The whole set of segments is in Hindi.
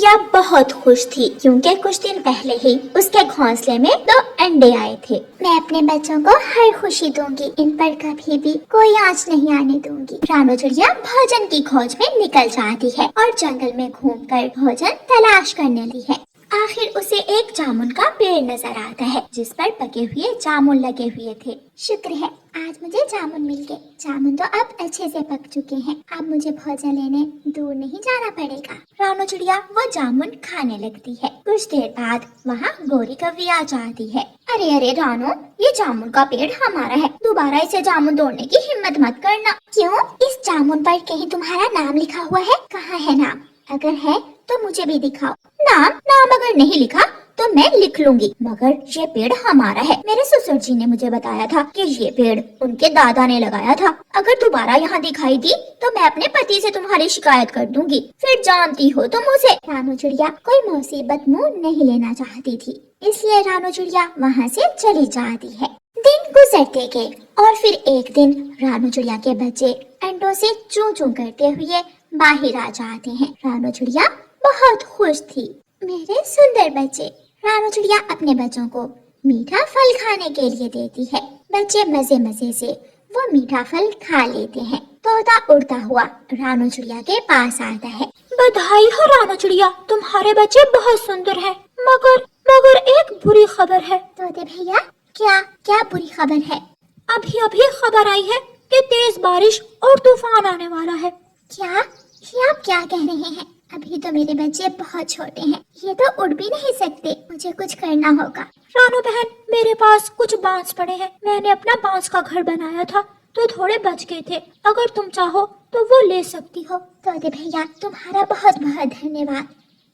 चिड़िया बहुत खुश थी क्योंकि कुछ दिन पहले ही उसके घोंसले में 2 अंडे आए थे। मैं अपने बच्चों को हर खुशी दूंगी, इन पर कभी भी कोई आँच नहीं आने दूंगी। रानो चिड़िया भोजन की खोज में निकल जाती है और जंगल में घूमकर भोजन तलाश करने लगी है। आखिर उसे एक जामुन का पेड़ नजर आता है जिस पर पके हुए जामुन लगे हुए थे। शुक्र है आज मुझे जामुन मिल गए। जामुन तो अब अच्छे से पक चुके हैं, अब मुझे भोजन लेने दूर नहीं जाना पड़ेगा। रानो चिड़िया वो जामुन खाने लगती है। कुछ देर बाद वहाँ गोरी कौवी आ जाती है। अरे अरे रानो, ये जामुन का पेड़ हमारा है, दोबारा इसे जामुन तोड़ने की हिम्मत मत करना। क्यों? इस जामुन पर कहीं तुम्हारा नाम लिखा हुआ है? कहाँ है नाम? अगर है तो मुझे भी दिखाओ। नाम अगर नहीं लिखा तो मैं लिख लूंगी, मगर ये पेड़ हमारा है। मेरे ससुर जी ने मुझे बताया था कि ये पेड़ उनके दादा ने लगाया था। अगर दोबारा यहाँ दिखाई दी तो मैं अपने पति से तुम्हारी शिकायत कर दूंगी, फिर जानती हो तुम उसे। रानो चिड़िया कोई मुसीबत मुँह नहीं लेना चाहती थी, इसलिए रानो चिड़िया वहाँ से चली जाती है। दिन गुजरते गए और फिर एक दिन रानो चिड़िया के बच्चे अंडों से चूं चूं करते हुए बाहर आ जाते हैं। रानो चिड़िया बहुत खुश थी। मेरे सुंदर बच्चे। रानो चिड़िया अपने बच्चों को मीठा फल खाने के लिए देती है। बच्चे मजे मजे से वो मीठा फल खा लेते हैं। तोता उड़ता हुआ रानो चिड़िया के पास आता है। बधाई हो रानो चिड़िया, तुम्हारे बच्चे बहुत सुंदर हैं। मगर एक बुरी खबर है। तोते भैया, क्या बुरी खबर है? अभी खबर आई है कि तेज बारिश और तूफान आने वाला है। क्या? ये आप क्या कह रहे हैं? अभी तो मेरे बच्चे बहुत छोटे हैं, ये तो उड़ भी नहीं सकते। मुझे कुछ करना होगा। रानो बहन, मेरे पास कुछ बांस पड़े हैं। मैंने अपना बांस का घर बनाया था तो थोड़े बच गए थे, अगर तुम चाहो तो वो ले सकती हो। तोते भैया, तुम्हारा बहुत बहुत धन्यवाद।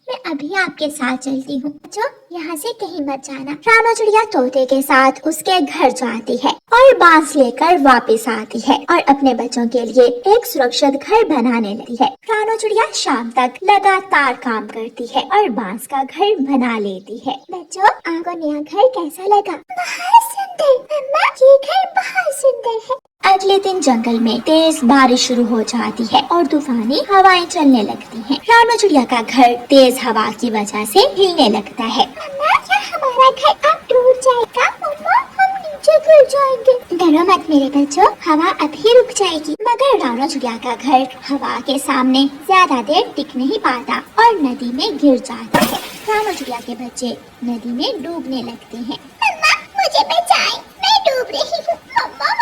मैं अभी आपके साथ चलती हूँ। जो यहाँ से कहीं मत जाना। रानो चिड़िया तोते के साथ उसके घर जाती है और बांस लेकर वापस आती है और अपने बच्चों के लिए एक सुरक्षित घर बनाने लगती है। रानो चिड़िया शाम तक लगातार काम करती है और बांस का घर बना लेती है। बच्चों, आपको नया घर कैसा लगा? बहुत सुंदर मम्मा, ये घर बहुत सुंदर है। अगले दिन जंगल में तेज बारिश शुरू हो जाती है और तूफानी हवाएं चलने लगती हैं। रानो चिड़िया का घर तेज हवा की वजह से हिलने लगता है। मम्मा, क्या हमारा घर अब टूट जाएगा? मम्मा, हम नीचे गिर जाएंगे। डरो मत मेरे बच्चों, हवा अभी रुक जाएगी। मगर रानो चिड़िया का घर हवा के सामने ज्यादा देर टिक नहीं पाता और नदी में गिर जाता है। रानो चिड़िया के बच्चे नदी में डूबने लगते हैं। मम्मा, मुझे बचाएं, मैं डूब रही हूँ। मम्मा,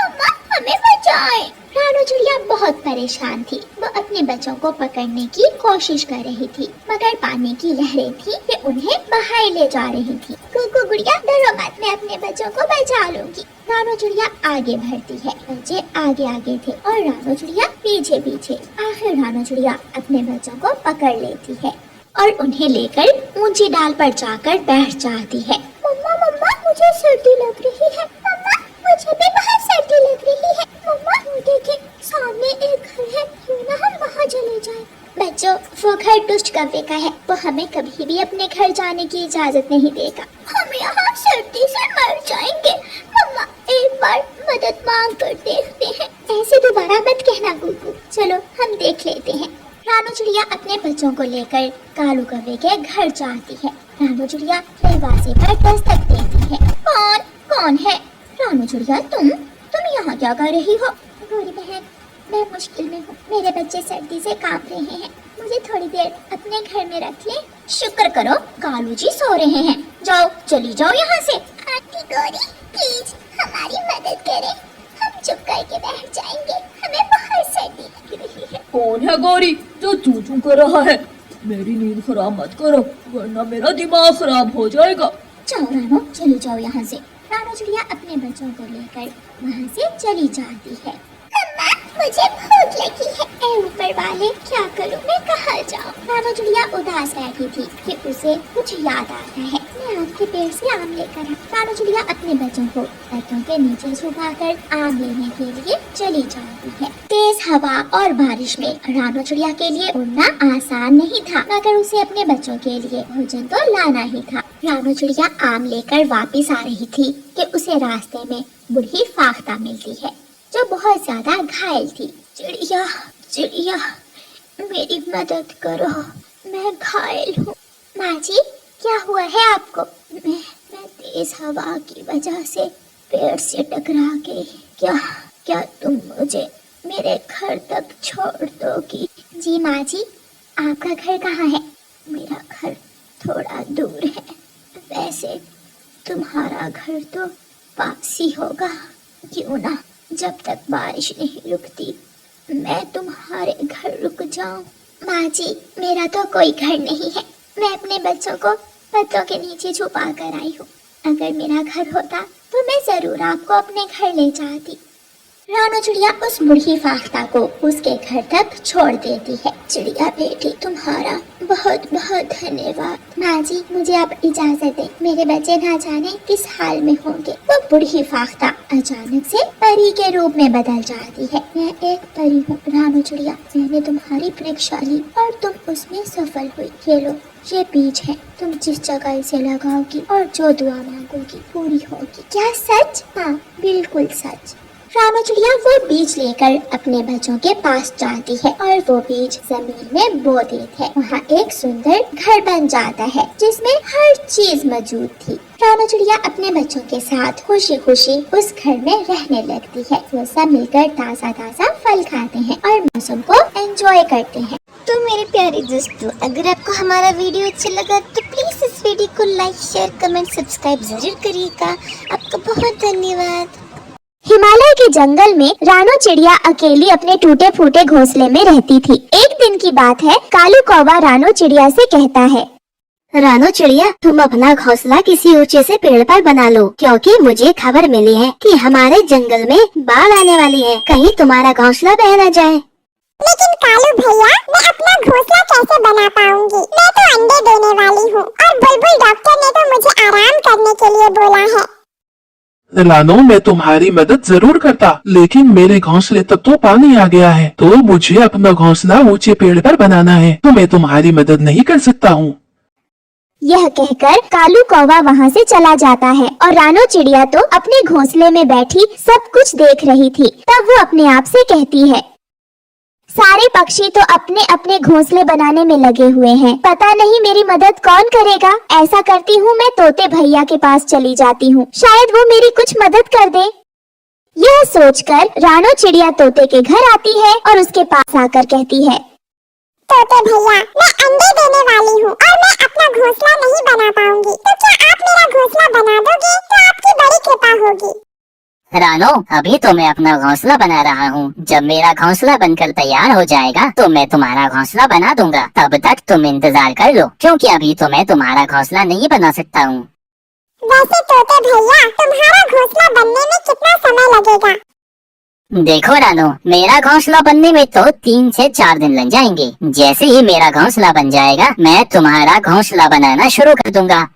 हमें बचाएं। रानो चिड़िया बहुत परेशान थी। वो अपने बच्चों को पकड़ने की कोशिश कर रही थी, मगर पानी की लहरें थी कि उन्हें बाहर ले जा रही थी। कुकू गुड़िया, डरो मत, मैं अपने बच्चों को बचा लूंगी। रानो चिड़िया आगे बढ़ती है। बच्चे आगे आगे थे और रानो चिड़िया पीछे पीछे। आखिर रानो चिड़िया अपने बच्चों को पकड़ लेती है और उन्हें लेकर ऊंची डाल पर जाकर बैठ जाती है। मम्मा, मुझे सर्दी लग रही है। मम्मा, मुझे भी बहुत सर्दी लग रही है। मम्मा, वो देखिए, सामने एक घर है, क्यों ना हम वहाँ चले जाएं। बच्चों, वो घर दुष्ट कौवे का है, वो हमें कभी भी अपने घर जाने की इजाजत नहीं देगा। हम यहाँ सर्दी से मर जाएंगे। मम्मा, एक बार मदद मांग कर देखते हैं। ऐसे दोबारा मत कहना कुकू, चलो हम देख लेते हैं। रानो चिड़िया अपने बच्चों को लेकर कालू कौवे के घर जाती है। रानो चिड़िया दरवाजे पर दस्तक देती है। कौन है? रानो चिड़िया, तुम यहाँ क्या कर रही हो? गोरी बहन, मैं मुश्किल में हूँ, मेरे बच्चे सर्दी से कांप रहे हैं, मुझे थोड़ी देर अपने घर में रख ले। शुक्र करो, कालू जी सो रहे हैं। जाओ, चली जाओ यहाँ से। आंटी गौरी, प्लीज हमारी मदद करें, हम चुप करके बैठ जाएंगे, हमें बहुत सर्दी लग रही है। कौन है गौरी जो चू चू कर रहा है? मेरी नींद खराब मत करो, वरना मेरा दिमाग खराब हो जाएगा। जाओ रानो, चली जाओ यहाँ से। रानो चिड़िया अपने बच्चों को लेकर वहाँ से चली जाती है। मम्मा, मुझे भूख लगी है। ऐ ऊपर वाले, क्या करूँ, मैं कहाँ जाऊँ? रानो चिड़िया उदास बैठी थी कि उसे कुछ याद आता है। मैं आम के पेड़ से आम लेकर आऊँ। रानो चिड़िया अपने बच्चों को पत्तों के नीचे छुपाकर आम लेने के लिए चली जाती है। तेज हवा और बारिश में रानो चिड़िया के लिए उड़ना आसान नहीं था, मगर उसे अपने बच्चों के लिए भोजन तो लाना ही था। रानो चिड़िया आम लेकर वापिस आ रही थी कि उसे रास्ते में बूढ़ी फाख्ता मिलती है जो बहुत ज्यादा घायल थी। चिड़िया, मेरी मदद करो, मैं घायल हूँ। माँ जी, क्या हुआ है आपको? मैं तेज हवा की वजह से पेड़ से टकरा गई। क्या तुम मुझे मेरे घर तक छोड़ दोगी? जी माँ जी, आपका घर कहाँ है? मेरा घर थोड़ा दूर है। वैसे तुम्हारा घर तो पास ही होगा। क्यों ना जब तक बारिश नहीं रुकती मैं तुम्हारे घर रुक जाऊं। माँ जी, मेरा तो कोई घर नहीं है। मैं अपने बच्चों को पत्तों के नीचे छुपा कर आई हूँ। अगर मेरा घर होता तो मैं जरूर आपको अपने घर ले जाती। रानू चिड़िया उस बूढ़ी फाख्ता को उसके घर तक छोड़ देती है। चिड़िया बेटी, तुम्हारा बहुत बहुत धन्यवाद। माँ जी, मुझे आप इजाजत दें, मेरे बच्चे ना जाने किस हाल में होंगे। वो बूढ़ी फाख्ता अचानक से परी के रूप में बदल जाती है। मैं एक परी हूँ रानू चिड़िया, मैंने तुम्हारी परीक्षा ली और तुम उसमें सफल हुई। ये लो, ये बीज है, तुम जिस जगह इसे लगाओगी और जो दुआ मांगोगी पूरी होगी। क्या सच? हाँ, बिल्कुल सच। रानू चिड़िया वो बीज लेकर अपने बच्चों के पास जाती है और वो बीज जमीन में बो देती है। वहाँ एक सुंदर घर बन जाता है जिसमें हर चीज मौजूद थी। रानू चिड़िया अपने बच्चों के साथ खुशी खुशी उस घर में रहने लगती है। वो सब मिलकर ताज़ा ताज़ा फल खाते हैं और मौसम को एंजॉय करते हैं। तो मेरे प्यारे दोस्तों, अगर आपको हमारा वीडियो अच्छा लगा तो प्लीज इस वीडियो को लाइक, शेयर, कमेंट, सब्सक्राइब जरूर करिएगा। आपका बहुत धन्यवाद। हिमालय के जंगल में रानू चिड़िया अकेली अपने टूटे फूटे घोंसले में रहती थी। एक दिन की बात है, कालू कौवा रानू चिड़िया से कहता है, रानू चिड़िया, तुम अपना घोंसला किसी ऊंचे से पेड़ पर बना लो, क्योंकि मुझे खबर मिली है कि हमारे जंगल में बाढ़ आने वाली है। कहीं तुम्हारा घोंसला बह न जाए। लेकिन कालू भैया, मैं अपना घोंसला कैसे बना पाऊंगी? मैं तो अंडे देने वाली हूँ और बुलबुल डॉक्टर ने तो मुझे आराम करने के लिए बोला है। रानू, मैं तुम्हारी मदद जरूर करता, लेकिन मेरे घोंसले तक तो पानी आ गया है, तो मुझे अपना घोंसला ऊंचे पेड़ पर बनाना है, तो मैं तुम्हारी मदद नहीं कर सकता हूँ। यह कहकर कालू कौवा वहाँ से चला जाता है और रानू चिड़िया तो अपने घोंसले में बैठी सब कुछ देख रही थी। तब वो अपने आप से कहती है, सारे पक्षी तो अपने अपने घोंसले बनाने में लगे हुए हैं, पता नहीं मेरी मदद कौन करेगा। ऐसा करती हूँ, मैं तोते भैया के पास चली जाती हूँ, शायद वो मेरी कुछ मदद कर दे। यह सोचकर रानू चिड़िया तोते के घर आती है और उसके पास आकर कहती है, तोते भैया, मैं अंडे देने वाली हूँ और मैं अपना घोंसला नहीं बना पाऊंगी, तो क्या आप मेरा घोंसला बना दोगे? तो आपकी बड़ी कृपा होगी। रानो, अभी तो मैं अपना घोंसला बना रहा हूँ। जब मेरा घोंसला बनकर तैयार हो जाएगा तो मैं तुम्हारा घोंसला बना दूंगा। तब तक तुम इंतजार कर लो, क्योंकि अभी तो मैं तुम्हारा घोंसला नहीं बना सकता हूँ। वैसे तोते भैया, तुम्हारा घोंसला बनने में कितना समय लगेगा? देखो रानो, मेरा घोंसला बनने में तो 3 से 4 दिन लग जाएंगे। जैसे ही मेरा घोंसला बन जाएगा मैं तुम्हारा घोंसला बनाना शुरू कर दूंगा।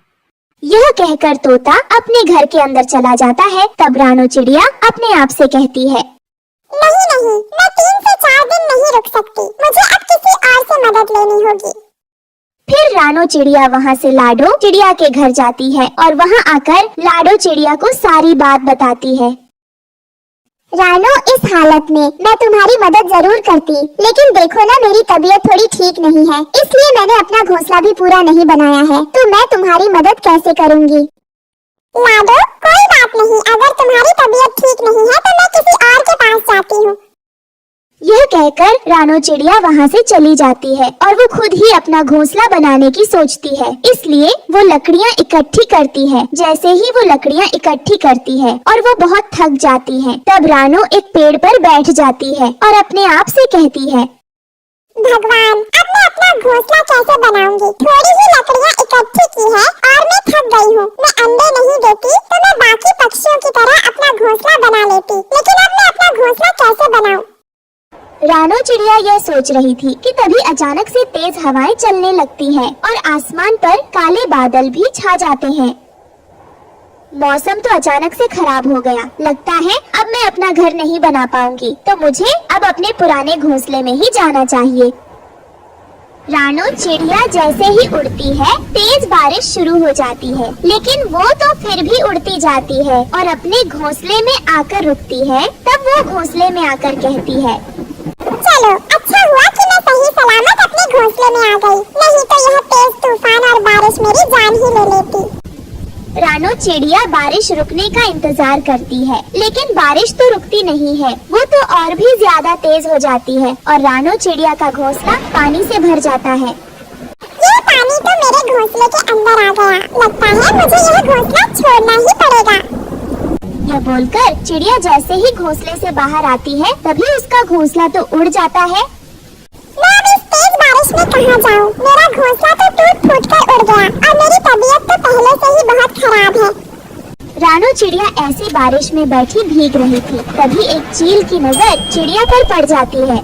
यह कहकर तोता अपने घर के अंदर चला जाता है। तब रानू चिड़िया अपने आप से कहती है, नहीं, मैं 3 से 4 दिन नहीं रुक सकती, मुझे अब किसी और से मदद लेनी होगी। फिर रानू चिड़िया वहाँ से लाडो चिड़िया के घर जाती है और वहाँ आकर लाडो चिड़िया को सारी बात बताती है। रानो, इस हालत में मैं तुम्हारी मदद जरूर करती, लेकिन देखो ना, मेरी तबीयत थोड़ी ठीक नहीं है, इसलिए मैंने अपना घोंसला भी पूरा नहीं बनाया है, तो मैं तुम्हारी मदद कैसे करूंगी? लाडो, कोई बात नहीं, अगर तुम्हारी तबीयत ठीक नहीं है तो मैं किसी और के पास जाती हूँ। यह कहकर रानू चिड़िया वहाँ से चली जाती है और वो खुद ही अपना घोंसला बनाने की सोचती है। इसलिए वो लकड़ियाँ इकट्ठी करती है। जैसे ही वो लकड़ियाँ इकट्ठी करती है और वो बहुत थक जाती है, तब रानू एक पेड़ पर बैठ जाती है और अपने आप से कहती है, भगवान, अब मैं अपना घोंसला कैसे बनाऊंगी? थोड़ी ही लकड़ियाँ इकट्ठी की है और मैं थक गई हूँ। मैं अंडे नहीं देती तो मैं बाकी पक्षियों की तरह अपना घोंसला बना लेती, लेकिन अब मैं अपना घोंसला कैसे बनाऊं? रानू चिड़िया यह सोच रही थी कि तभी अचानक से तेज हवाएं चलने लगती हैं और आसमान पर काले बादल भी छा जाते हैं। मौसम तो अचानक से खराब हो गया। लगता है अब मैं अपना घर नहीं बना पाऊंगी, तो मुझे अब अपने पुराने घोंसले में ही जाना चाहिए। रानू चिड़िया जैसे ही उड़ती है, तेज बारिश शुरू हो जाती है, लेकिन वो तो फिर भी उड़ती जाती है और अपने घोंसले में आकर रुकती है। तब वो घोंसले में आकर कहती है, चलो, अच्छा हुआ कि मैं सही सलामत अपने घोंसले में आ गई, नहीं तो यह तेज तूफान और जान ही ले लेती। रानो चिड़िया बारिश रुकने का इंतजार करती है, लेकिन बारिश तो रुकती नहीं है, वो तो और भी ज्यादा तेज हो जाती है और रानो चिड़िया का घोंसला पानी से भर जाता है। ये पानी तो मेरे घोंसले के अंदर आ गया, लगता है मुझे यह घोंसला छोड़ना ही पड़ेगा। यह बोलकर चिड़िया जैसे ही घोंसले से बाहर आती है, तभी उसका घोंसला तो उड़ जाता है। मैं अब इस तेज बारिश में कहाँ जाऊँ? मेरा घोंसला तो टूट फूट कर उड़ गया और मेरी तबीयत तो पहले से ही बहुत खराब है। रानो चिड़िया ऐसी बारिश में बैठी भीग रही थी, तभी एक चील की नजर चिड़िया पर पड़ जाती है।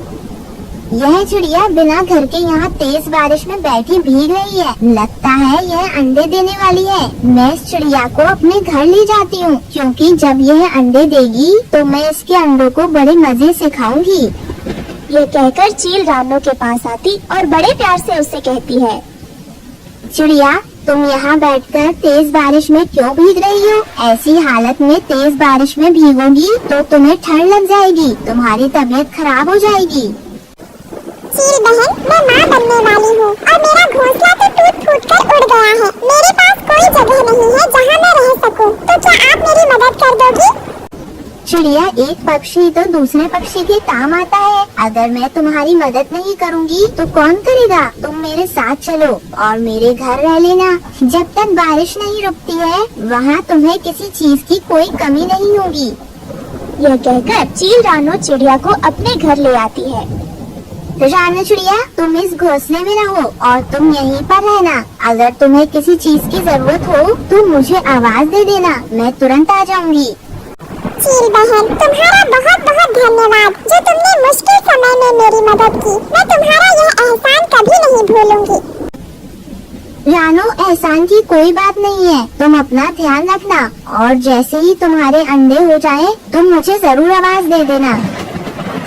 यह चिड़िया बिना घर के यहाँ तेज बारिश में बैठी भीग रही है। लगता है यह अंडे देने वाली है। मैं इस चिड़िया को अपने घर ले जाती हूँ, क्योंकि जब यह अंडे देगी तो मैं इसके अंडों को बड़े मजे से खाऊंगी। ये कहकर चील रानो के पास आती और बड़े प्यार से उससे कहती है, चिड़िया, तुम यहाँ बैठकर तेज बारिश में क्यों भीग रही हो? ऐसी हालत में तेज बारिश में भीगोगी तो तुम्हें ठंड लग जाएगी, तुम्हारी तबीयत खराब हो जाएगी। चील बहन, मैं माँ बनने वाली हूँ और मेरा घोंसला तो टूट फूट कर उड़ गया है। मेरे पास कोई जगह नहीं है जहाँ मैं रह सकूँ, तो क्या आप मेरी मदद कर दोगी? चिड़िया, एक पक्षी तो दूसरे पक्षी के काम आता है। अगर मैं तुम्हारी मदद नहीं करूँगी तो कौन करेगा? तुम मेरे साथ चलो और मेरे घर रह लेना। जब तक बारिश नहीं रुकती है वहाँ तुम्हें किसी चीज की कोई कमी नहीं होगी। यह कहकर चील रानो चिड़िया को अपने घर ले आती है। रानो चिड़िया, तुम इस घोंसले में रहो और तुम यहीं पर रहना। अगर तुम्हें किसी चीज की जरूरत हो तो मुझे आवाज दे देना, मैं तुरंत आ जाऊंगी। चील बहन, तुम्हारा बहुत बहुत धन्यवाद जो तुमने मुश्किल समय में मेरी मदद की। मैं तुम्हारा यह एहसान कभी नहीं भूलूंगी। रानो, एहसान की कोई बात नहीं है। तुम अपना ध्यान रखना और जैसे ही तुम्हारे अंडे हो जाए तुम मुझे जरूर आवाज दे देना।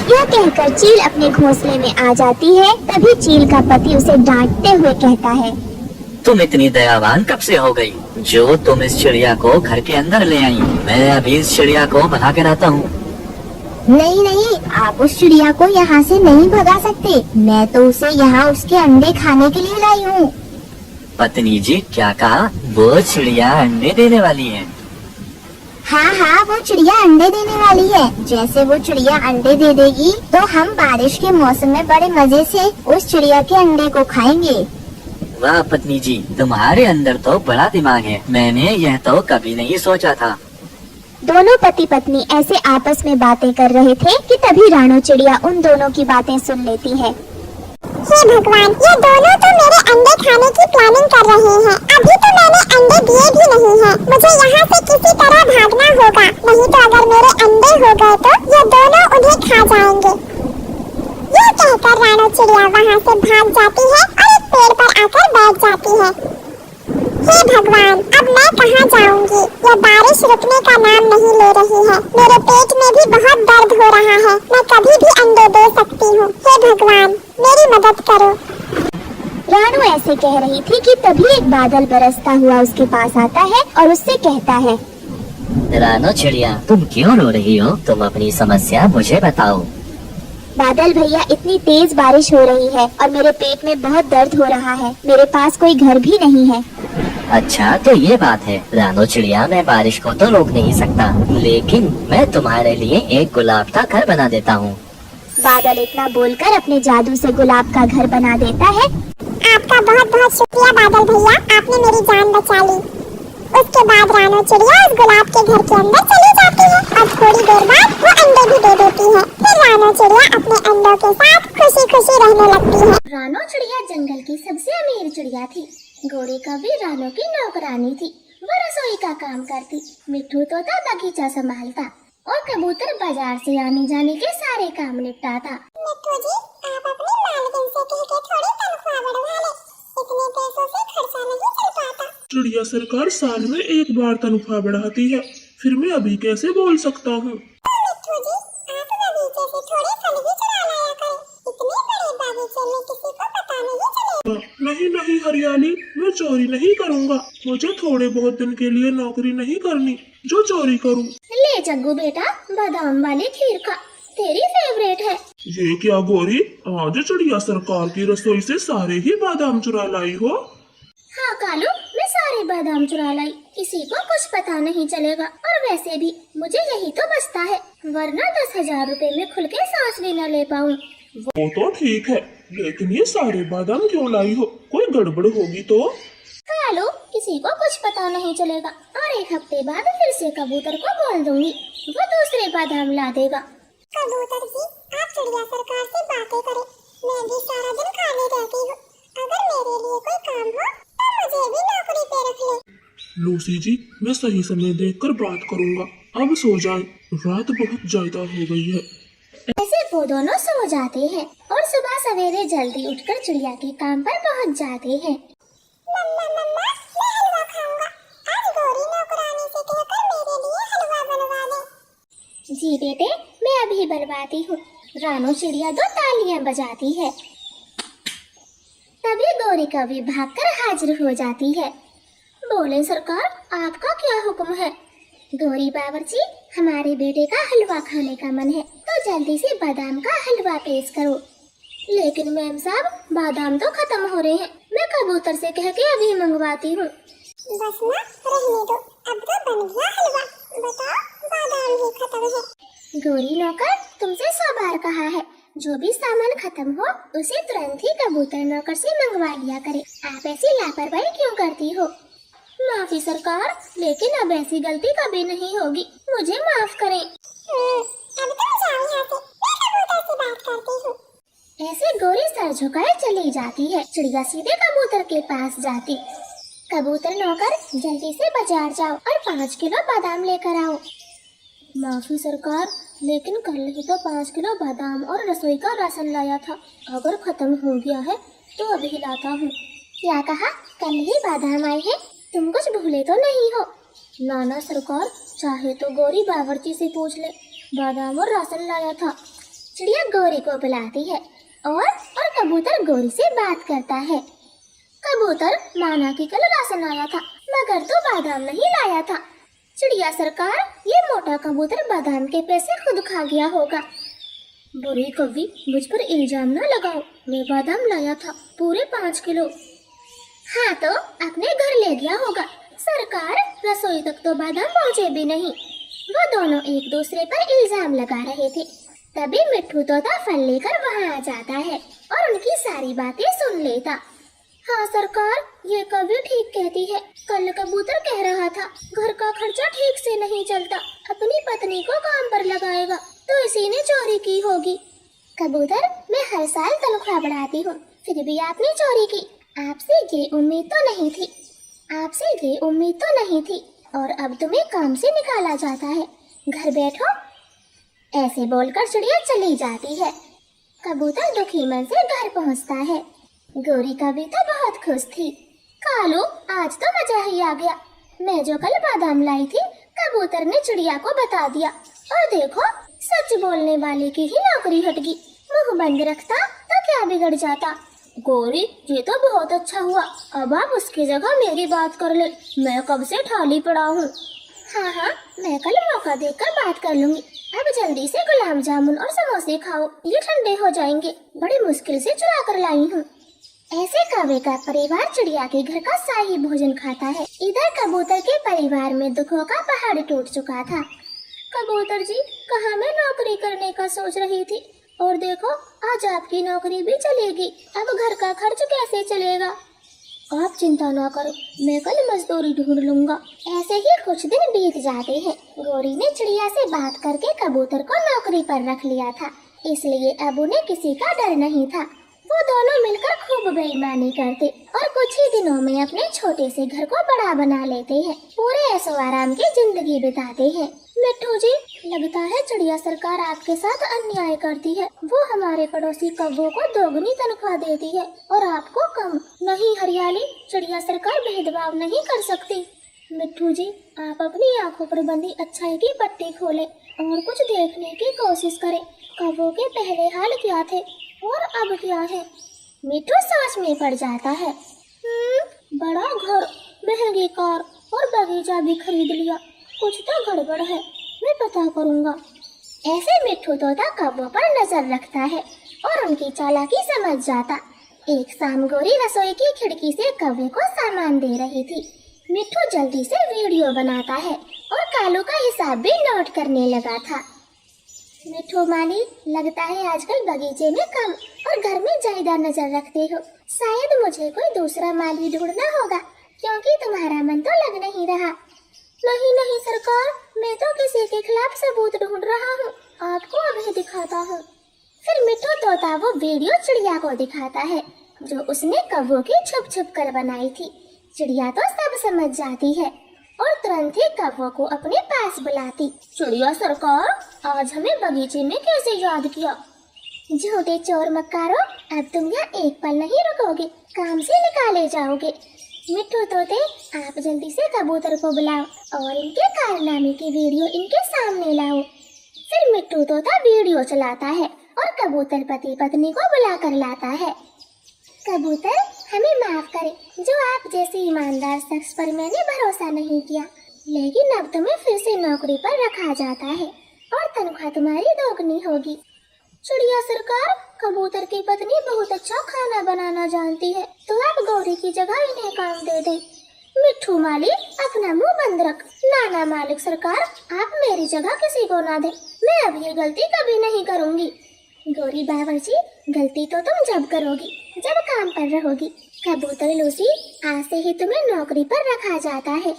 यह कहकर चील अपने घोंसले में आ जाती है। तभी चील का पति उसे डांटते हुए कहता है, तुम इतनी दयावान कब से हो गई जो तुम इस चिड़िया को घर के अंदर ले आई? मैं अभी इस चिड़िया को भगा के लाता हूँ। नहीं नहीं, आप उस चिड़िया को यहाँ से नहीं भगा सकते। मैं तो उसे यहाँ उसके अंडे खाने के लिए लाई हूँ। पत्नी जी, क्या कहा? वो चिड़िया अंडे देने वाली है? हाँ हाँ, वो चिड़िया अंडे देने वाली है। जैसे वो चिड़िया अंडे दे देगी तो हम बारिश के मौसम में बड़े मजे से उस चिड़िया के अंडे को खाएंगे। वाह पत्नी जी, तुम्हारे अंदर तो बड़ा दिमाग है। मैंने यह तो कभी नहीं सोचा था। दोनों पति पत्नी ऐसे आपस में बातें कर रहे थे कि तभी रानो चिड़िया उन दोनों की बातें सुन लेती है। हे भगवान, ये दोनों तो मेरे अंडे खाने की प्लानिंग कर रहे हैं। अभी तो मैंने अंडे दिए भी नहीं हैं। मुझे यहाँ से किसी तरह भागना होगा, नहीं तो अगर मेरे अंडे हो गए तो ये दोनों उन्हें खा जाएंगे। ये कहकर रानो चिड़िया वहाँ से भाग जाती है और एक पेड़ पर आकर बैठ जाती है। हे भगवान, अब मैं कहाँ जाऊँगी? यह बारिश रुकने का नाम नहीं ले रही है। मेरे पेट में भी बहुत दर्द हो रहा है। मैं कभी भी अंडे दे सकती हूँ। हे भगवान, मेरी मदद करो। रानो ऐसे कह रही थी कि तभी एक बादल बरसता हुआ उसके पास आता है और उससे कहता है, रानो चिड़िया, तुम क्यों रो रही हो? तुम अपनी समस्या मुझे बताओ। बादल भैया, इतनी तेज बारिश हो रही है और मेरे पेट में बहुत दर्द हो रहा है। मेरे पास कोई घर भी नहीं है। अच्छा, तो ये बात है। रानो चिड़िया, मैं बारिश को तो रोक नहीं सकता, लेकिन मैं तुम्हारे लिए एक गुलाब का घर बना देता हूँ। बादल इतना बोलकर अपने जादू से गुलाब का घर बना देता है। आपका बहुत बहुत शुक्रिया बादल भैया, आपने मेरी जान बचा ली। उसके बाद रानो चिड़िया उस गुलाब के घर के अंदर चली जाती है और थोड़ी देर बाद वो अंडे भी दे देती है। फिर रानो चिड़िया अपने अंडों के साथ खुशी खुशी रहने लगती है। रानो चिड़िया जंगल की सबसे अमीर चिड़िया थी। गोरी कभी रानो की नौकरानी थी। वो रसोई का काम करती, मिट्ठू तोता बगीचा संभालता और कबूतर बाजार से आने जाने के सारे काम निपटाता। मिट्ठू जी, आप अपनी मालकिन से कह के थोड़ी तनख्वाह बढ़वा ले। इतने पैसों से खर्चा नहीं चल पाता। चिड़िया सरकार साल में एक बार तनख्वाह बढ़ाती है, फिर मैं अभी कैसे बोल सकता हूँ? मिट्ठू जी, आप बगीचे से थोड़े फल भी चुरा लाया करें। इतने बड़े बगीचे में किसी को पता नहीं चलेगा। नहीं नहीं हरियाली, मैं चोरी नहीं करूँगा। मुझे थोड़े बहुत दिन के लिए नौकरी नहीं करनी जो चोरी करूँ। ले जग्गू बेटा, बादाम वाली खीर खा, तेरी फेवरेट है। ये क्या गोरी, आज चिड़िया सरकार की रसोई से सारे ही बादाम चुरा लाई हो? हाँ कालू, मैं सारे सारे बादाम चुरा लाई, किसी को कुछ पता नहीं चलेगा। और वैसे भी मुझे यही तो बचता है, वरना 10,000 रुपए में खुल के सांस भी न ले पाऊँ। वो तो ठीक है, लेकिन ये सारे बादाम क्यों लाई हो? कोई गड़बड़ होगी तो? कालू, किसी को कुछ पता नहीं चलेगा और 1 हफ्ते बाद फिर से कबूतर को बोल दूंगी, वो दूसरे बादाम ला देगा। कबूतर जी, आप चिड़िया सरकार से बातें करें, मैं भी सारा दिन खाली रहती हूँ। अगर मेरे लिए कोई काम हो तो मुझे भी नौकरी पे रख ले। लूसी जी, मैं सही समय देखकर बात करूँगा। अब सो जाएं, रात बहुत ज्यादा हो गई है। ऐसे वो दोनों सो जाते हैं और सुबह सवेरे जल्दी उठकर चिड़िया के काम पर पहुंच जाते हैं। मम्मा मम्मा, मैं हलवा खाऊंगा। आज गौरी नौकरानी से कहकर मेरे लिए हलवा बनवा दे। जी बेटे, मैं अभी बनवाती हूँ। रानो चिड़िया 2 तालियां बजाती है, तभी गौरी कभी भागकर हाजिर हो जाती है। बोले सरकार, आपका क्या हुक्म है? गौरी बावर्ची, हमारे बेटे का हलवा खाने का मन है तो जल्दी से बादाम का हलवा पेश करो। लेकिन मैम साहब, बादाम तो खत्म हो रहे हैं, मैं कबूतर से कह के अभी मंगवाती हूँ। बस ना, रहने दो, अब तो बन गया हलवा। बताओ, बादाम ही खत्म है। गौरी नौकर, तुमसे 100 बार कहा है, जो भी सामान खत्म हो उसे तुरंत ही कबूतर नौकर से मंगवा लिया करे। आप ऐसी लापरवाही क्यों करती हो? माफी सरकार, लेकिन अब ऐसी गलती कभी नहीं होगी, मुझे माफ करें। अब तुम जाओ यहाँ से, मैं कबूतर से बात करती हूँ। ऐसे गौरी सर झुकाए चली जाती है। चिड़िया सीधे कबूतर के पास जाती। कबूतर नौकर, जल्दी से बाजार जाओ और 5 किलो बादाम लेकर आओ। माफी सरकार, लेकिन कल ही तो 5 किलो बादाम और रसोई का राशन लाया था, अगर खत्म हो गया है तो अभी लाता हूँ। क्या कहा? कल ही बादाम आए हैं? तुम कुछ भूले तो नहीं हो? नाना सरकार, चाहे तो गौरी बावर्ची से पूछ ले, बादाम और राशन लाया था। चिड़िया गौरी को बुलाती है और कबूतर गौरी से बात करता है। कबूतर, माना कि कल राशन आया था मगर तो बादाम नहीं लाया था। चिड़िया सरकार, ये मोटा कबूतर बादाम के पैसे खुद खा गया होगा। बुरी कवि, मुझ पर इल्जाम न लगाओ, मैं बादाम लाया था पूरे 5 किलो। हाँ तो अपने घर ले गया होगा। सरकार, रसोई तक तो बादाम पहुँचे भी नहीं। वो दोनों एक दूसरे पर इल्जाम लगा रहे थे, तभी मिट्ठू तोता फल लेकर वहाँ आ जाता है और उनकी सारी बातें सुन लेता। हाँ सरकार, ये कभी ठीक कहती है। कल कबूतर कह रहा था घर का खर्चा ठीक से नहीं चलता, अपनी पत्नी को काम पर लगाएगा, तो इसी ने चोरी की होगी। कबूतर, मैं हर साल तनख्वाह बढ़ाती हूँ, फिर भी आपने चोरी की। आपसे ये उम्मीद तो नहीं थी और अब तुम्हें काम से निकाला जाता है। घर बैठो। ऐसे बोलकर चिड़िया चली जाती है। कबूतर दुखी मन से घर पहुँचता है। गौरी कभी तो बहुत खुश थी। कालू, आज तो मजा ही आ गया। मैं जो कल बादाम लाई थी, कबूतर ने चिड़िया को बता दिया और देखो, सच बोलने वाले की ही नौकरी हट गई। मुंह बंद रखता तो क्या बिगड़ जाता। गौरी, ये तो बहुत अच्छा हुआ, अब आप उसकी जगह मेरी बात कर ले, मैं कब से ठाली पड़ा हूँ। हाँ, मैं कल मौका देखकर बात कर लूंगी। अब जल्दी से गुलाब जामुन और समोसे खाओ, ये ठंडे हो जाएंगे, बड़ी मुश्किल से चुरा कर लाई हूँ। ऐसे कौवे का परिवार चिड़िया के घर का शाही भोजन खाता है। इधर कबूतर के परिवार में दुखों का पहाड़ टूट चुका था। कबूतर जी, कहाँ मैं नौकरी करने का सोच रही थी, और देखो आज आपकी नौकरी भी चलेगी। अब घर का खर्च कैसे चलेगा? आप चिंता ना करो, मैं कल मजदूरी ढूंढ लूंगा। ऐसे ही कुछ दिन बीत जाते हैं। गौरी ने चिड़िया से बात करके कबूतर को नौकरी पर रख लिया था, इसलिए अब उन्हें किसी का डर नहीं था। वो दोनों मिलकर खूब बेईमानी करते और कुछ ही दिनों में अपने छोटे से घर को बड़ा बना लेते हैं। पूरे ऐशो आराम की जिंदगी बिताते हैं। मिट्ठू जी, लगता है चिड़िया सरकार आपके साथ अन्याय करती है। वो हमारे पड़ोसी कौवों को दोगुनी तनख्वाह देती है और आपको कम। नहीं हरियाली, चिड़िया सरकार भेदभाव नहीं कर सकती। मिट्ठू जी, आप अपनी आंखों पर बंधी अच्छाई की पट्टी खोलें और कुछ देखने की कोशिश करें। कौवों के पहले हाल क्या थे और अब क्या है? मिट्ठू सोच में पड़ जाता है। बड़ा घर, महंगी कार और बगीचा भी खरीद लिया, कुछ तो गड़बड़ है, मैं पता करूँगा। ऐसे मिट्ठू तोता कौवों पर नजर रखता है और उनकी चालाकी समझ जाता। एक शाम गौरी रसोई की खिड़की से कौवे को सामान दे रही थी। मिट्ठू जल्दी से वीडियो बनाता है और कालू का हिसाब भी नोट करने लगा था। मिट्ठू माली, लगता है आजकल बगीचे में कम और घर में ज्यादा नजर रखते हो। शायद मुझे कोई दूसरा माली ढूंढना होगा, क्योंकि तुम्हारा मन तो लग नहीं रहा। नहीं नहीं सरकार, मैं तो किसी के खिलाफ सबूत ढूंढ रहा हूँ, आपको अभी दिखाता हूँ। फिर मिट्ठू तोता वो वीडियो चिड़िया को दिखाता है जो उसने कौवों की छुप छुप कर बनाई थी। चिड़िया तो सब समझ जाती है और तुरंत ही कौवों को अपने पास बुलाती। चिड़िया सरकार, आज हमें बगीचे में कैसे याद किया? झूठे चोर मक्कारो, अब तुम यहाँ एक पल नहीं रुकोगे, काम से निकाले जाओगे। मिट्ठू तोते, आप जल्दी से कबूतर को बुलाओ और इनके कारनामे की वीडियो इनके सामने लाओ। फिर मिट्ठू तोता वीडियो चलाता है और कबूतर पति पत्नी को बुला कर लाता है। कबूतर, हमें माफ करें, जो आप जैसे ईमानदार शख्स पर मैंने भरोसा नहीं किया, लेकिन अब तुम्हें फिर से नौकरी पर रखा जाता है और तनख्वाह तुम्हारी दोगुनी होगी। चिड़िया सरकार, कबूतर की पत्नी बहुत अच्छा खाना बनाना जानती है, तो आप गौरी की जगह इन्हें काम दे दें। मिट्ठू माली, अपना मुंह बंद रख। नाना मालिक सरकार, आप मेरी जगह किसी को ना दे, मैं अब ये गलती कभी नहीं करूँगी। गौरी बावर्ची, गलती तो तुम जब करोगी जब काम पर रहोगी। कबूतर लूसी, आज से ही तुम्हें नौकरी पर रखा जाता है।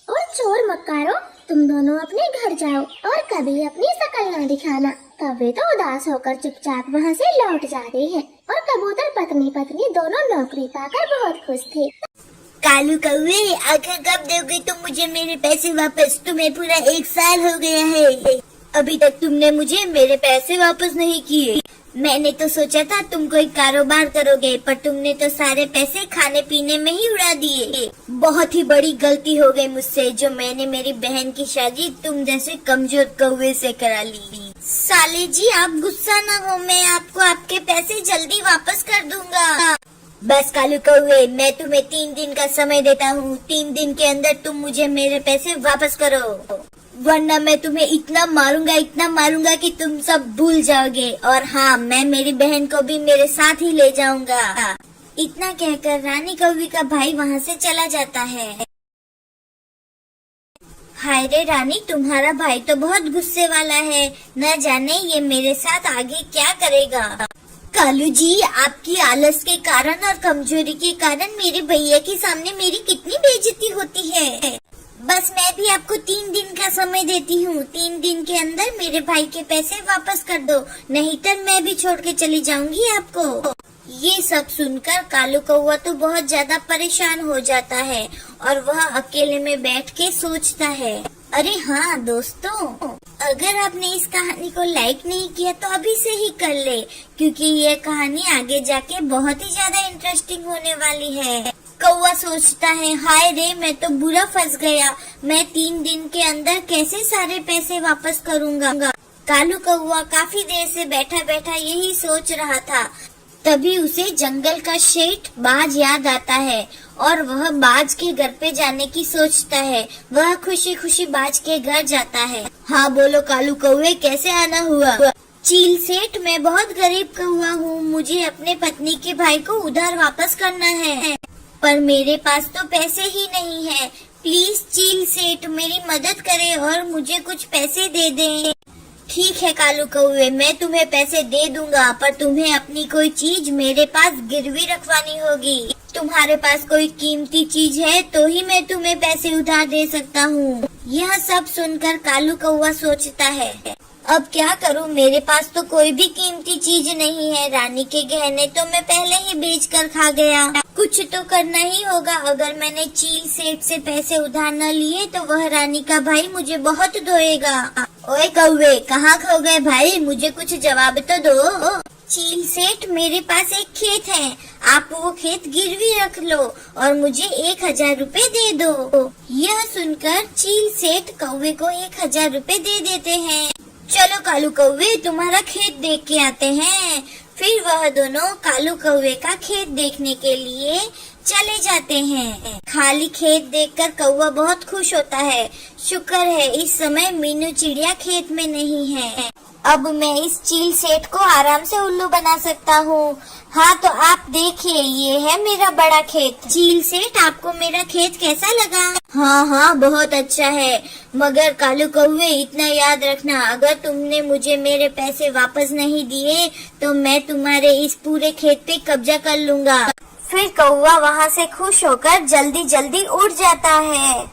और चोर मक्कारो, तुम दोनों अपने घर जाओ और कभी अपनी शकल न दिखाना। कौवे तो उदास होकर चुपचाप वहाँ से लौट जाते हैं और कबूतर पत्नी पत्नी दोनों नौकरी पाकर बहुत खुश थे। कालू कौवे, आखिर कब दोगे तुम मुझे मेरे पैसे वापस? तुम्हें पूरा 1 साल हो गया है, अभी तक तुमने मुझे मेरे पैसे वापस नहीं किए। मैंने तो सोचा था तुम कोई कारोबार करोगे, पर तुमने तो सारे पैसे खाने पीने में ही उड़ा दिए। बहुत ही बड़ी गलती हो गई मुझसे, जो मैंने मेरी बहन की शादी तुम जैसे कमजोर कौवे से करा ली। साले जी, आप गुस्सा न हो, मैं आपको आपके पैसे जल्दी वापस कर दूंगा। बस कालू कौवे, मैं तुम्हें 3 दिन का समय देता हूँ। 3 दिन के अंदर तुम मुझे मेरे पैसे वापस करो, वरना मैं तुम्हें इतना मारूंगा कि तुम सब भूल जाओगे। और हाँ, मैं मेरी बहन को भी मेरे साथ ही ले जाऊंगा। इतना कहकर रानी कौवी का भाई वहाँ से चला जाता है। हाय रे रानी, तुम्हारा भाई तो बहुत गुस्से वाला है, न जाने ये मेरे साथ आगे क्या करेगा। कालू जी, आपकी आलस के कारण और कमजोरी के कारण मेरे भैया के सामने मेरी कितनी बेइज्जती होती है। बस मैं भी आपको 3 दिन का समय देती हूँ। 3 दिन के अंदर मेरे भाई के पैसे वापस कर दो, नहीं तो मैं भी छोड़ के चली जाऊंगी आपको। ये सब सुनकर कालू कौवा तो बहुत ज्यादा परेशान हो जाता है और वह अकेले में बैठ के सोचता है। अरे हाँ दोस्तों, अगर आपने इस कहानी को लाइक नहीं किया तो अभी से ही कर ले, क्योंकि ये कहानी आगे जाके बहुत ही ज्यादा इंटरेस्टिंग होने वाली है। कौवा सोचता है, हाय रे, मैं तो बुरा फंस गया, मैं 3 दिन के अंदर कैसे सारे पैसे वापस करूँगा। कालू कौवा काफी देर से बैठा बैठा यही सोच रहा था। तभी उसे जंगल का शेठ बाज याद आता है और वह बाज के घर पे जाने की सोचता है। वह खुशी खुशी बाज के घर जाता है। हाँ बोलो कालू कौवे, कैसे आना हुआ? चील सेठ, मैं बहुत गरीब कौवा हूँ, मुझे अपने पत्नी के भाई को उधार वापस करना है, पर मेरे पास तो पैसे ही नहीं है। प्लीज चील सेठ मेरी मदद करे और मुझे कुछ पैसे दे दे। ठीक है कालू कौवे, मैं तुम्हें पैसे दे दूंगा, पर तुम्हें अपनी कोई चीज मेरे पास गिरवी रखवानी होगी। तुम्हारे पास कोई कीमती चीज है तो ही मैं तुम्हें पैसे उधार दे सकता हूँ। यह सब सुनकर कालू कौवा सोचता है, अब क्या करूँ, मेरे पास तो कोई भी कीमती चीज नहीं है। रानी के गहने तो मैं पहले ही बेच कर खा गया। कुछ तो करना ही होगा। अगर मैंने चील सेठ से पैसे उधार न लिए तो वह रानी का भाई मुझे बहुत धोएगा। ओए कौवे, कहाँ खो गए भाई, मुझे कुछ जवाब तो दो। चील सेठ, मेरे पास एक खेत है, आप वो खेत गिरवी रख लो और मुझे 1000 रुपए दे दो। यह सुनकर चील सेठ कौवे को 1000 रुपए दे देते हैं। चलो कालू कौवे, तुम्हारा खेत देख के आते हैं। फिर वह दोनों कालू कौवे का खेत देखने के लिए चले जाते हैं। खाली खेत देखकर कौवा बहुत खुश होता है। शुक्र है इस समय मीनू चिड़िया खेत में नहीं है। अब मैं इस चील सेठ को आराम से उल्लू बना सकता हूँ। हाँ तो आप देखिए, ये है मेरा बड़ा खेत। चील सेठ, आपको मेरा खेत कैसा लगा? हाँ, बहुत अच्छा है। मगर कालू कौवे, इतना याद रखना, अगर तुमने मुझे मेरे पैसे वापस नहीं दिए तो मैं तुम्हारे इस पूरे खेत पे कब्जा कर लूँगा। फिर कौवा वहाँ से खुश होकर जल्दी जल्दी उड़ जाता है।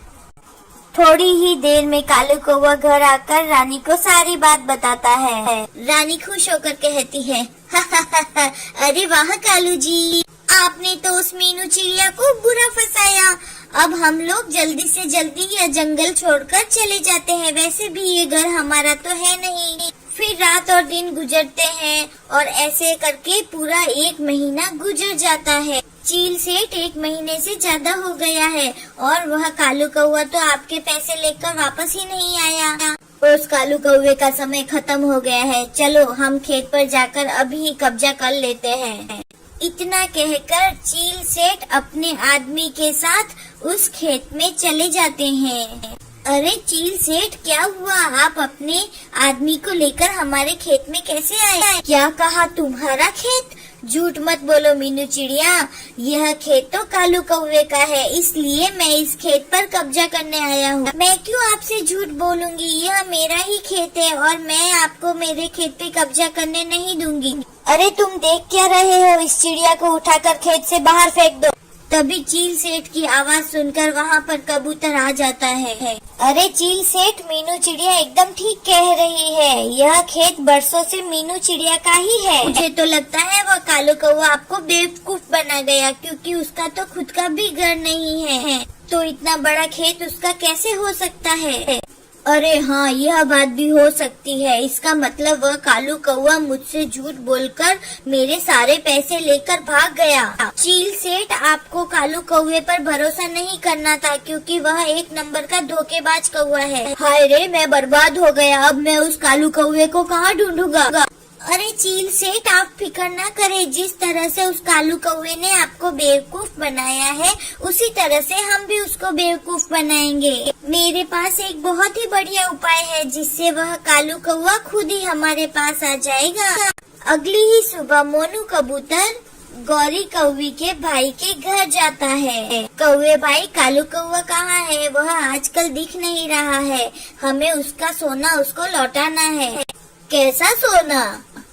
थोड़ी ही देर में कालू कौवा घर आकर रानी को सारी बात बताता है। रानी खुश होकर कहती है, अरे वाह कालू जी, आपने तो उस मीनू चिड़िया को बुरा फंसाया। अब हम लोग जल्दी से जल्दी यह जंगल छोड़कर चले जाते हैं। वैसे भी ये घर हमारा तो है नहीं। फिर रात और दिन गुजरते हैं और ऐसे करके पूरा 1 महीना गुजर जाता है। चील सेठ 1 महीने से ज्यादा हो गया है और वह कालू कौवा तो आपके पैसे लेकर वापस ही नहीं आया। उस कालू कौवे का समय खत्म हो गया है। चलो हम खेत पर जाकर अभी कब्जा कर लेते हैं। इतना कहकर चील सेठ अपने आदमी के साथ उस खेत में चले जाते हैं। अरे चील सेठ, क्या हुआ? आप अपने आदमी को लेकर हमारे खेत में कैसे आए? क्या कहा, तुम्हारा खेत? झूठ मत बोलो मीनू चिड़िया, यह खेत तो कालू कौवे का है, इसलिए मैं इस खेत पर कब्जा करने आया हूँ। मैं क्यों आपसे झूठ बोलूंगी? यह मेरा ही खेत है और मैं आपको मेरे खेत पे कब्जा करने नहीं दूंगी। अरे तुम देख क्या रहे हो? इस चिड़िया को उठाकर खेत से बाहर फेंक दो। तभी चील सेठ की आवाज सुनकर वहाँ पर कबूतर आ जाता है। अरे चील सेठ, मीनू चिड़िया एकदम ठीक कह रही है, यह खेत बरसों से मीनू चिड़िया का ही है। मुझे तो लगता है वह कालू कौवा आपको बेवकूफ बना गया, क्योंकि उसका तो खुद का भी घर नहीं है, तो इतना बड़ा खेत उसका कैसे हो सकता है? अरे हाँ, यह बात भी हो सकती है। इसका मतलब वह कालू कौवा मुझसे झूठ बोलकर मेरे सारे पैसे लेकर भाग गया। चील सेठ, आपको कालू कौवे पर भरोसा नहीं करना था, क्योंकि वह 1 नंबर का धोखेबाज कौवा है। हाय रे, मैं बर्बाद हो गया। अब मैं उस कालू कौवे को कहाँ ढूंढूंगा? अरे चील सेठ, आप फिक्र न करें। जिस तरह से उस कालू कौवे ने आपको बेवकूफ बनाया है, उसी तरह से हम भी उसको बेवकूफ बनाएंगे। मेरे पास एक बहुत ही बढ़िया उपाय है, जिससे वह कालू कौवा खुद ही हमारे पास आ जाएगा। अगली ही सुबह मोनू कबूतर गौरी कौवी के भाई के घर जाता है। कौवे भाई, कालू कौवा कहाँ है? वह आजकल दिख नहीं रहा है। हमें उसका सोना उसको लौटाना है। कैसा सोना?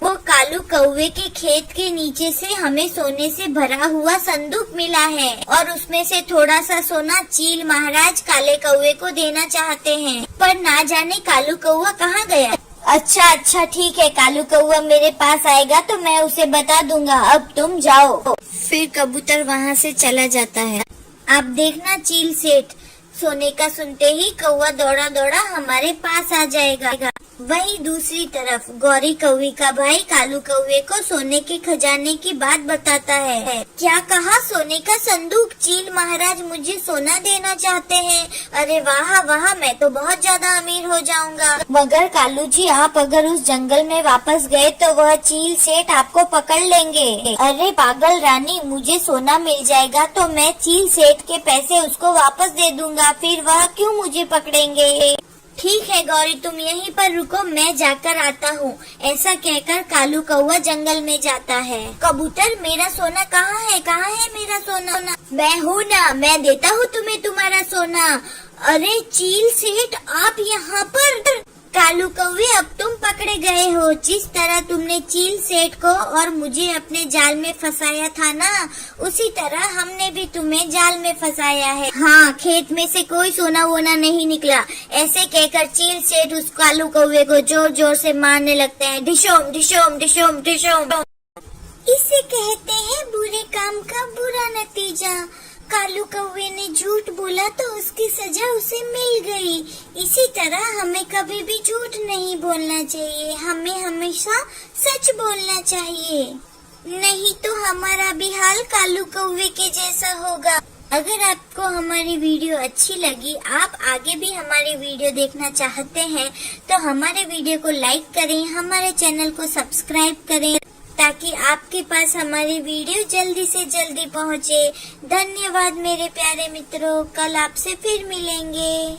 वो कालू कौवे के खेत के नीचे से हमें सोने से भरा हुआ संदूक मिला है और उसमें से थोड़ा सा सोना चील महाराज काले कौवे को देना चाहते हैं, पर ना जाने कालू कौवा कहाँ गया। अच्छा ठीक है, कालू कौवा मेरे पास आएगा तो मैं उसे बता दूंगा। अब तुम जाओ। फिर कबूतर वहाँ से चला जाता है। आप देखना चील सेठ, सोने का सुनते ही कौवा दौड़ा दौड़ा हमारे पास आ जाएगा। वहीं दूसरी तरफ गौरी कौवी का भाई कालू कौवे को सोने के खजाने की बात बताता है। क्या कहा? सोने का संदूक? चील महाराज मुझे सोना देना चाहते हैं। अरे वाह वाह, मैं तो बहुत ज्यादा अमीर हो जाऊंगा। मगर कालू जी, आप अगर उस जंगल में वापस गए तो वह चील सेठ आपको पकड़ लेंगे। अरे पागल रानी, मुझे सोना मिल जाएगा तो मैं चील सेठ के पैसे उसको वापस दे दूंगा, फिर वह क्यों मुझे पकड़ेंगे? ठीक है गौरी, तुम यहीं पर रुको, मैं जाकर आता हूँ। ऐसा कहकर कालू कौवा जंगल में जाता है। कबूतर, मेरा सोना कहाँ है? कहाँ है मेरा सोना? मैं हूँ ना, मैं देता हूँ तुम्हें तुम्हारा सोना। अरे चील सेठ, आप यहाँ पर? कालू कौवे, अब तुम पकड़े गए हो। जिस तरह तुमने चील सेठ को और मुझे अपने जाल में फंसाया था ना, उसी तरह हमने भी तुम्हें जाल में फंसाया है। हाँ, खेत में से कोई सोना वोना नहीं निकला। ऐसे कहकर चील सेठ उस कालू कौवे को जोर जोर से मारने लगते हैं। डिशोम डिशोम डिशोम डिशोम। इसे कहते हैं बुरे काम का बुरा नतीजा। कालू कौवे ने झूठ बोला तो उसकी सजा उसे मिल गई। इसी तरह हमें कभी भी झूठ नहीं बोलना चाहिए, हमें हमेशा सच बोलना चाहिए, नहीं तो हमारा भी हाल कालू कौवे के जैसा होगा। अगर आपको हमारी वीडियो अच्छी लगी, आप आगे भी हमारी वीडियो देखना चाहते हैं, तो हमारे वीडियो को लाइक करें, हमारे चैनल को सब्सक्राइब करें, ताकि आपके पास हमारी वीडियो जल्दी से जल्दी पहुंचे। धन्यवाद मेरे प्यारे मित्रों, कल आपसे फिर मिलेंगे।